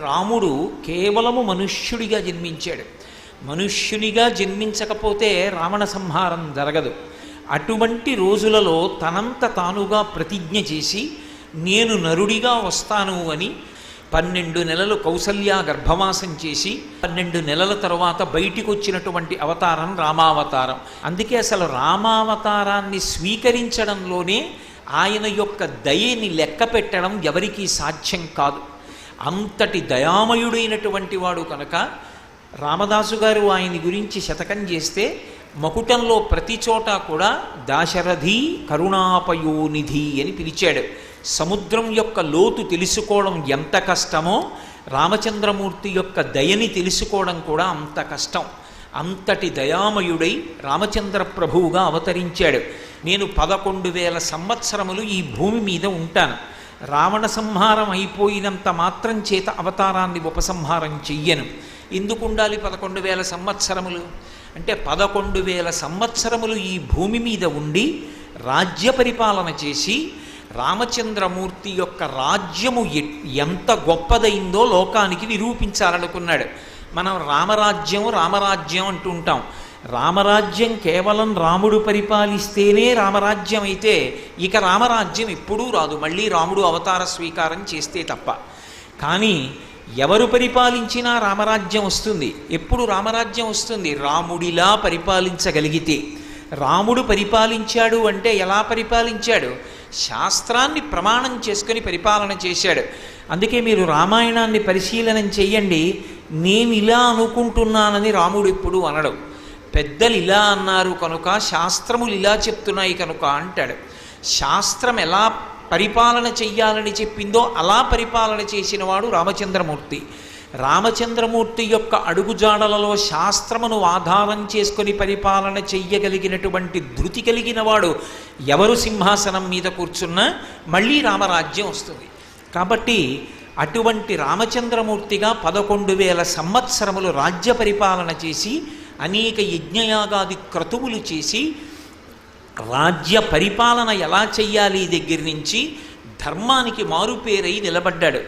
రాముడు కేవలము మనుష్యుడిగా జన్మించాడు. మనుష్యునిగా జన్మించకపోతే రావణ సంహారం జరగదు. అటువంటి రోజులలో తనంత తానుగా ప్రతిజ్ఞ చేసి నేను నరుడిగా వస్తాను అని 12 నెలలు కౌసల్య గర్భవాసం చేసి 12 నెలల తరువాత బయటికి వచ్చినటువంటి అవతారం రామావతారం. అందుకే అసలు రామావతారాన్ని స్వీకరించడంలోనే ఆయన యొక్క దయని లెక్క పెట్టడం ఎవరికీ సాధ్యం కాదు. అంతటి దయామయుడైనటువంటి వాడు కనుక రామదాసు గారు ఆయన గురించి శతకం చేస్తే మకుటంలో ప్రతి చోట కూడా దాశరథి కరుణాపయోనిధి అని పిలిచాడు. సముద్రం యొక్క లోతు తెలుసుకోవడం ఎంత కష్టమో రామచంద్రమూర్తి యొక్క దయని తెలుసుకోవడం కూడా అంత కష్టం. అంతటి దయామయుడై రామచంద్ర ప్రభువుగా అవతరించాడు. నేను 11,000 సంవత్సరములు ఈ భూమి మీద ఉంటాను. రావణ సంహారం అయిపోయినంత మాత్రం చేత అవతారాన్ని ఉపసంహారం చెయ్యను. ఎందుకు ఉండాలి 11,000 సంవత్సరములు అంటే 11,000 సంవత్సరములు ఈ భూమి మీద ఉండి రాజ్య పరిపాలన చేసి రామచంద్రమూర్తి యొక్క రాజ్యము ఎంత గొప్పదైందో లోకానికి నిరూపించాలనుకున్నాడు. మనం రామరాజ్యం అంటూ ఉంటాం. రామరాజ్యం కేవలం రాముడు పరిపాలిస్తేనే రామరాజ్యం అయితే ఇక రామరాజ్యం ఎప్పుడూ రాదు, మళ్ళీ రాముడు అవతార స్వీకారం చేస్తే తప్ప. కానీ ఎవరు పరిపాలించినా రామరాజ్యం వస్తుంది. ఎప్పుడు రామరాజ్యం వస్తుంది? రాముడిలా పరిపాలించగలిగితే. రాముడు పరిపాలించాడు అంటే ఎలా పరిపాలించాడు? శాస్త్రాన్ని ప్రమాణం చేసుకొని పరిపాలన చేశాడు. అందుకే మీరు రామాయణాన్ని పరిశీలనం చెయ్యండి. నేను ఇలా అనుకుంటున్నానని రాముడు ఎప్పుడు అనడు. పెద్దలు ఇలా అన్నారు కనుక శాస్త్రములు ఇలా చెప్తున్నాయి కనుక అంటాడు. శాస్త్రం ఎలా పరిపాలన చెయ్యాలని చెప్పిందో అలా పరిపాలన చేసినవాడు రామచంద్రమూర్తి. రామచంద్రమూర్తి యొక్క అడుగుజాడలలో శాస్త్రమును ఆధారం చేసుకొని పరిపాలన చెయ్యగలిగినటువంటి ధృతి కలిగిన వాడు ఎవరు సింహాసనం మీద కూర్చున్నా మళ్ళీ రామరాజ్యం వస్తుంది. కాబట్టి అటువంటి రామచంద్రమూర్తిగా 11,000 సంవత్సరములు రాజ్య పరిపాలన చేసి అనేక యజ్ఞయాగాది క్రతువులు చేసి రాజ్య పరిపాలన ఎలా చెయ్యాలి దగ్గర నుంచి ధర్మానికి మారుపేరై నిలబడ్డాడు.